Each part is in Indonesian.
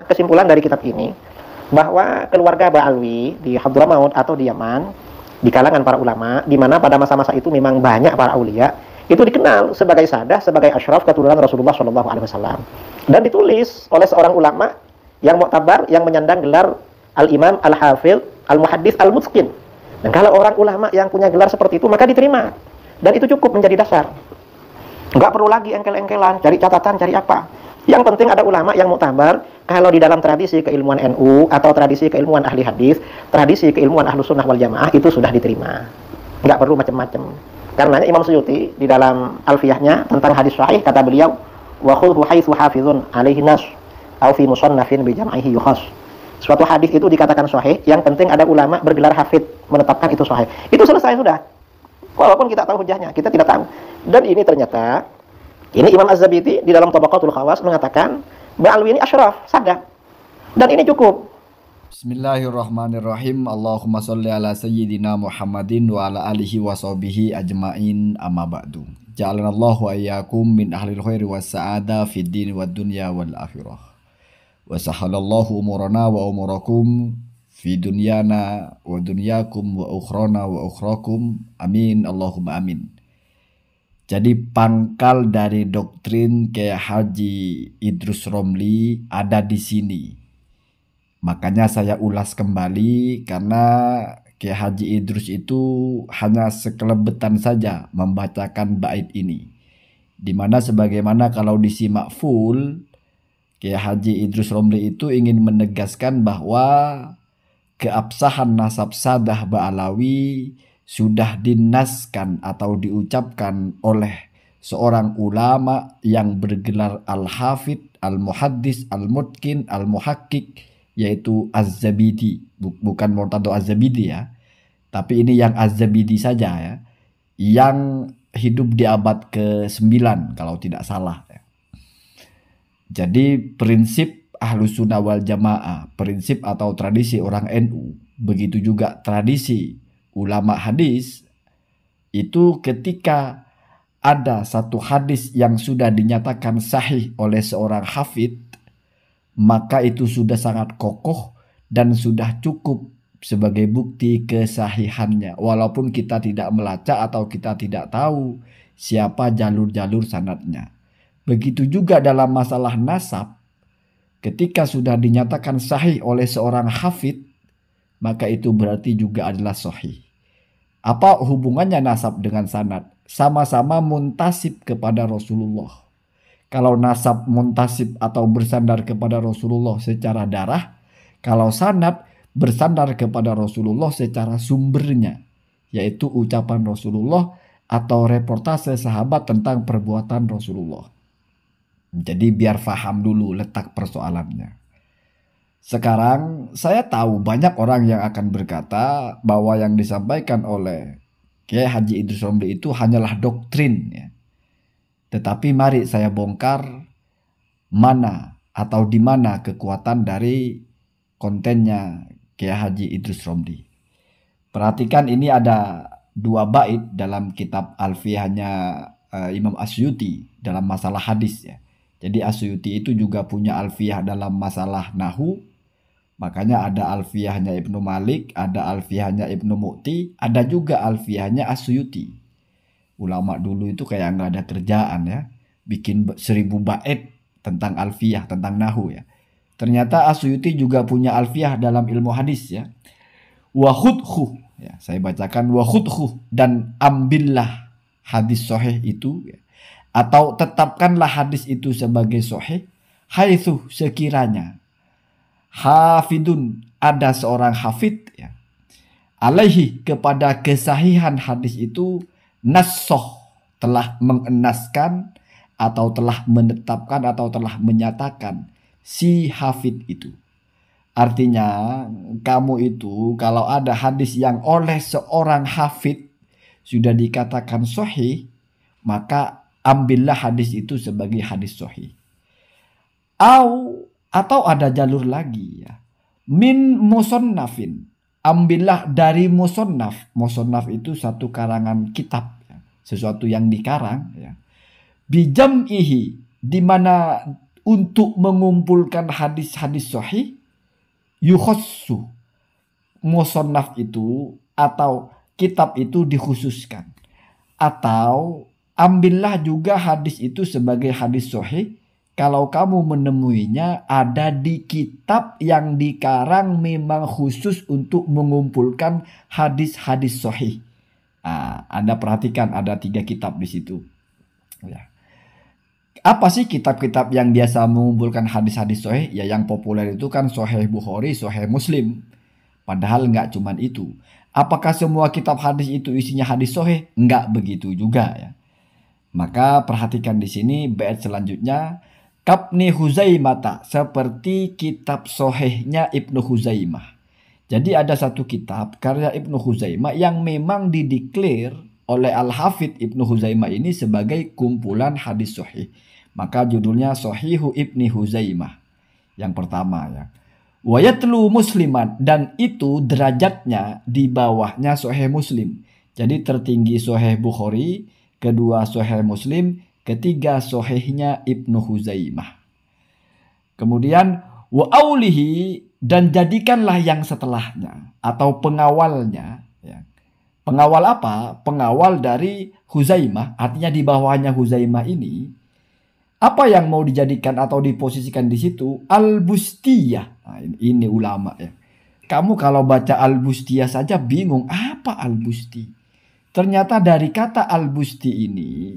Kesimpulan dari kitab ini bahwa keluarga Ba'alwi di Hadramaut atau di Yaman, di kalangan para ulama, di mana pada masa-masa itu memang banyak para aulia, itu dikenal sebagai sadah, sebagai asyraf keturunan Rasulullah SAW, dan ditulis oleh seorang ulama yang muktabar, yang menyandang gelar al-imam, al-hafidh, al-muhaddits, al-mutqin. Dan kalau orang ulama yang punya gelar seperti itu maka diterima, dan itu cukup menjadi dasar. Nggak perlu lagi engkel-engkelan, cari catatan, cari apa. Yang penting ada ulama yang muktabar. Kalau di dalam tradisi keilmuan NU atau tradisi keilmuan ahli hadis, tradisi keilmuan ahlu sunnah wal jamaah, itu sudah diterima. Nggak perlu macam-macam. Karenanya Imam Suyuti di dalam alfiyahnya tentang hadis sahih, kata beliau, wa khudhu haitsu hafizun alaihi nas au fi musannafin bi jam'ihi yukhas. Suatu hadis itu dikatakan sahih, yang penting ada ulama bergelar hafid menetapkan itu sahih. Itu selesai sudah. Walaupun kita tahu hujahnya, kita tidak tahu. Dan ini ternyata, ini Imam Az-Zabidi di dalam Tabaqatul Khawas mengatakan Ba'alwi ini asyraf, sadaq. Dan ini cukup. Bismillahirrahmanirrahim. Allahumma sholli ala sayyidina Muhammadin wa ala alihi wa sahbihi ajma'in, amma ba'du. Ja'alanallahu ayyakum min ahlil khairi was sa'ada fid din wad dunya wal akhirah. Wa sahalallahu umurana wa umurakum fi dunyana wa dunyakum wa ukhrana wa ukhrakum. Amin Allahumma amin. Jadi pangkal dari doktrin Kiai Haji Idrus Romli ada di sini. Makanya saya ulas kembali karena Kiai Haji Idrus itu hanya sekelebetan saja membacakan bait ini. Dimana sebagaimana kalau disimak full, Kiai Haji Idrus Romli itu ingin menegaskan bahwa keabsahan nasab sadah Ba'alawi sudah dinaskan atau diucapkan oleh seorang ulama yang bergelar al-hafidh, al-muhaddis, al-mutqin, al-muhakkik, yaitu Az-Zabidi. Bukan Murtado Az-Zabidi ya, tapi ini yang Az-Zabidi saja ya, yang hidup di abad ke-9 kalau tidak salah ya. Jadi prinsip Ahlus Sunnah wal Jamaah, prinsip atau tradisi orang NU, begitu juga tradisi ulama hadis, itu ketika ada satu hadis yang sudah dinyatakan sahih oleh seorang hafid, maka itu sudah sangat kokoh dan sudah cukup sebagai bukti kesahihannya, walaupun kita tidak melacak atau kita tidak tahu siapa jalur-jalur sanadnya. Begitu juga dalam masalah nasab, ketika sudah dinyatakan sahih oleh seorang hafid, maka itu berarti juga adalah sahih. Apa hubungannya nasab dengan sanad? Sama-sama muntasib kepada Rasulullah. Kalau nasab muntasib atau bersandar kepada Rasulullah secara darah, kalau sanad bersandar kepada Rasulullah secara sumbernya, yaitu ucapan Rasulullah atau reportase sahabat tentang perbuatan Rasulullah. Jadi biar faham dulu letak persoalannya. Sekarang saya tahu banyak orang yang akan berkata bahwa yang disampaikan oleh Kiai Haji Idrus Romli itu hanyalah doktrin ya. Tetapi mari saya bongkar mana atau di mana kekuatan dari kontennya Kiai Haji Idrus Romli. Perhatikan, ini ada 2 bait dalam kitab Alfiyahnya Imam Asyuti dalam masalah hadis ya. Jadi Asyuti itu juga punya alfiyah dalam masalah nahu. Makanya ada alfiyahnya Ibnu Malik, ada alfiyahnya Ibnu Mu'ti, ada juga alfiyahnya Asyuti. Ulama dulu itu kayak nggak ada kerjaan ya, bikin 1000 bait tentang alfiyah, tentang nahu ya. Ternyata Asyuti juga punya alfiyah dalam ilmu hadis ya. Wahudhu ya, saya bacakan wahudhu, dan ambillah hadis sahih itu ya. Atau tetapkanlah hadis itu sebagai sahih haitsu sekiranya hafidun, ada seorang hafid ya, alaihi, kepada kesahihan hadis itu, nassoh, telah mengenaskan atau telah menetapkan atau telah menyatakan si hafid itu. Artinya kamu itu kalau ada hadis yang oleh seorang hafid sudah dikatakan sahih, maka ambillah hadis itu sebagai hadis sahih. Atau ada jalur lagi ya, min musonnafin, ambillah dari musonnaf. Musonnaf itu satu karangan kitab ya, sesuatu yang dikarang ya. Bijam'ihi, di mana untuk mengumpulkan hadis-hadis sahih, yukhassu, musannaf itu atau kitab itu dikhususkan. Atau ambillah juga hadis itu sebagai hadis sahih kalau kamu menemuinya ada di kitab yang dikarang memang khusus untuk mengumpulkan hadis-hadis sahih. Anda perhatikan ada 3 kitab di situ. Ya. Apa sih kitab-kitab yang biasa mengumpulkan hadis-hadis sahih? Ya yang populer itu kan Sahih Bukhari, Sahih Muslim. Padahal nggak cuman itu. Apakah semua kitab hadis itu isinya hadis sahih? Nggak begitu juga ya. Maka perhatikan di sini bait selanjutnya. Kabni Huzaimah, seperti kitab sahihnya Ibnu Huzaimah. Jadi ada satu kitab karya Ibnu Huzaimah yang memang dideklar oleh Al-Hafidh Ibnu Huzaimah ini sebagai kumpulan hadis sahih. Maka judulnya Sahihu Ibni Huzaimah. Yang pertama ya. Wa yatlu Musliman, dan itu derajatnya di bawahnya Sahih Muslim. Jadi tertinggi Sahih Bukhari, kedua Sahih Muslim, ketiga sahihnya Ibnu Huzaimah. Kemudian wa aulihi, dan jadikanlah yang setelahnya atau pengawalnya ya. Pengawal apa? Pengawal dari Huzaimah, artinya di bawahnya Huzaimah ini. Apa yang mau dijadikan atau diposisikan di situ? Al-Bustiyah. Nah, ini ulama ya. Kamu kalau baca Al-Bustiyah saja bingung apa Al-Busti. Ternyata dari kata Al-Busti ini,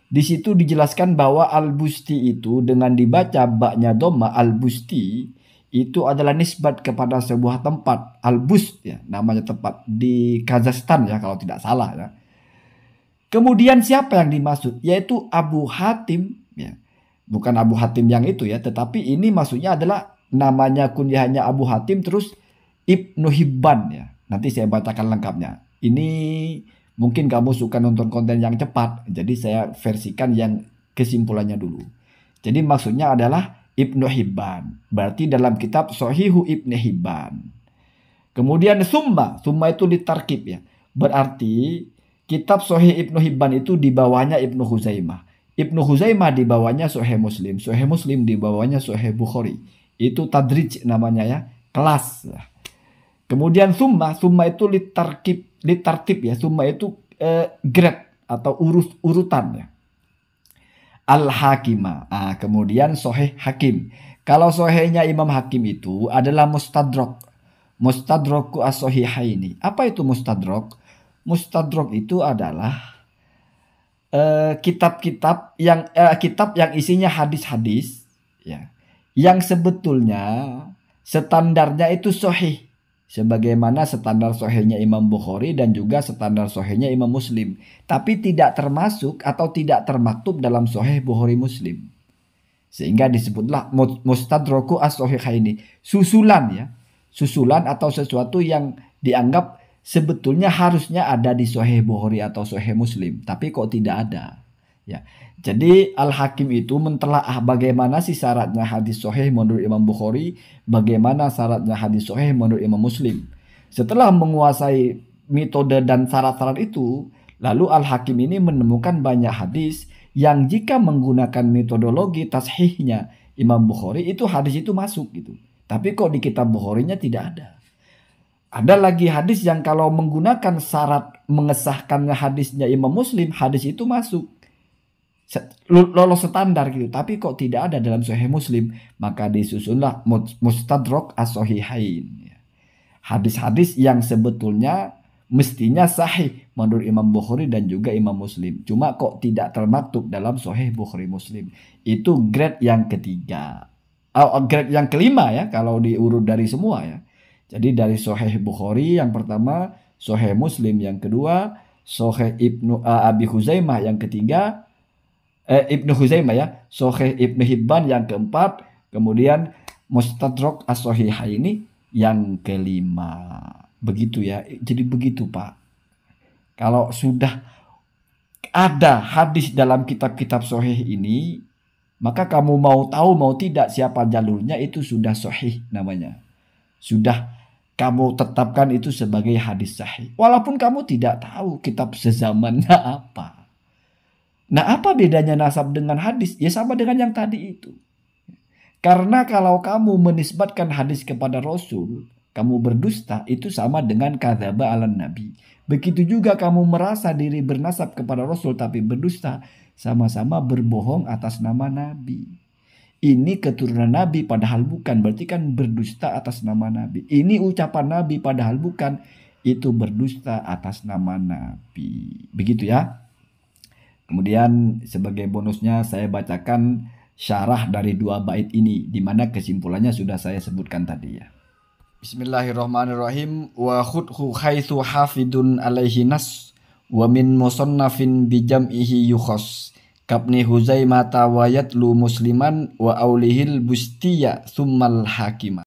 di situ dijelaskan bahwa Al-Busti itu dengan dibaca baknya dhamma, Al-Busti itu adalah nisbat kepada sebuah tempat, Al-Bust ya, namanya tempat di Kazakhstan ya kalau tidak salah ya. Kemudian siapa yang dimaksud? Yaitu Abu Hatim ya. Bukan Abu Hatim yang itu ya, tetapi ini maksudnya adalah namanya kunyahnya Abu Hatim terus Ibnu Hibban ya. Nanti saya bacakan lengkapnya. Ini mungkin kamu suka nonton konten yang cepat, jadi saya versikan yang kesimpulannya dulu. Jadi maksudnya adalah Ibnu Hibban. Berarti dalam kitab Sahihu Ibnu Hibban. Kemudian summa itu ditarkib ya. Berarti kitab Sahih Ibnu Hibban itu di bawahnya Ibnu Huzaimah. Ibnu Huzaimah di bawahnya Sahih Muslim. Sahih Muslim di bawahnya Sahih Bukhari. Itu tadrij namanya ya. Kelas ya. Kemudian summa itu litartib ya. Summa itu grade atau urutan ya. Al-Hakimah. Kemudian Sahih Hakim. Kalau sahihnya Imam Hakim itu adalah mustadrak. Mustadraku as-sahihaini. Apa itu mustadrak? Mustadrak itu adalah kitab-kitab yang kitab yang isinya hadis-hadis ya. Yang sebetulnya standarnya itu sahih. Sebagaimana standar sahihnya Imam Bukhari dan juga standar sahihnya Imam Muslim. Tapi tidak termasuk atau tidak termaktub dalam Sahih Bukhari Muslim. Sehingga disebutlah mustadraku as-sahihaini. Susulan ya. Susulan atau sesuatu yang dianggap sebetulnya harusnya ada di Sahih Bukhari atau Sahih Muslim. Tapi kok tidak ada. Ya. Jadi Al-Hakim itu mentelaah bagaimana sih syaratnya hadis sahih menurut Imam Bukhari, bagaimana syaratnya hadis sahih menurut Imam Muslim. Setelah menguasai metode dan syarat-syarat itu, lalu Al-Hakim ini menemukan banyak hadis yang jika menggunakan metodologi tashihnya Imam Bukhari itu hadis itu masuk gitu. Tapi kok di kitab Bukharinya tidak ada. Ada lagi hadis yang kalau menggunakan syarat mengesahkannya hadisnya Imam Muslim, hadis itu masuk. Lolos standar gitu, tapi kok tidak ada dalam Sahih Muslim, maka disusunlah mustadrak as-sahihain. Hadis-hadis yang sebetulnya mestinya sahih menurut Imam Bukhari dan juga Imam Muslim, cuma kok tidak termaktub dalam Sahih Bukhari Muslim. Itu grade yang ketiga. Grade yang kelima ya kalau diurut dari semua ya. Jadi dari Sahih Bukhari yang pertama, Sahih Muslim yang kedua, Sahih Ibnu Abi Huzaimah yang ketiga, Ibnu Huzaimah ya, Sahih Ibnu Hibban yang keempat, kemudian Mustadrak as-Sahihaini yang kelima. Begitu ya. Jadi begitu Pak. Kalau sudah ada hadis dalam kitab-kitab sahih ini, maka kamu mau tahu mau tidak siapa jalurnya itu sudah sahih namanya. Sudah kamu tetapkan itu sebagai hadis sahih. Walaupun kamu tidak tahu kitab sezamannya apa. Nah apa bedanya nasab dengan hadis? Ya sama dengan yang tadi itu. Karena kalau kamu menisbatkan hadis kepada Rasul, kamu berdusta, itu sama dengan kadzaba ala nabi. Begitu juga kamu merasa diri bernasab kepada Rasul tapi berdusta, sama-sama berbohong atas nama Nabi. Ini keturunan Nabi padahal bukan, berarti kan berdusta atas nama Nabi. Ini ucapan Nabi padahal bukan, itu berdusta atas nama Nabi. Begitu ya. Kemudian sebagai bonusnya saya bacakan syarah dari 2 bait ini, di mana kesimpulannya sudah saya sebutkan tadi ya. Bismillahirrahmanirrahim. Wa khudhu haitsu hafidun alaihi nas wa min musannafin bijam'ihi yukhas. Kabni Huzaimata wa yatlu musliman wa aulihil bustiya thummal hakimah.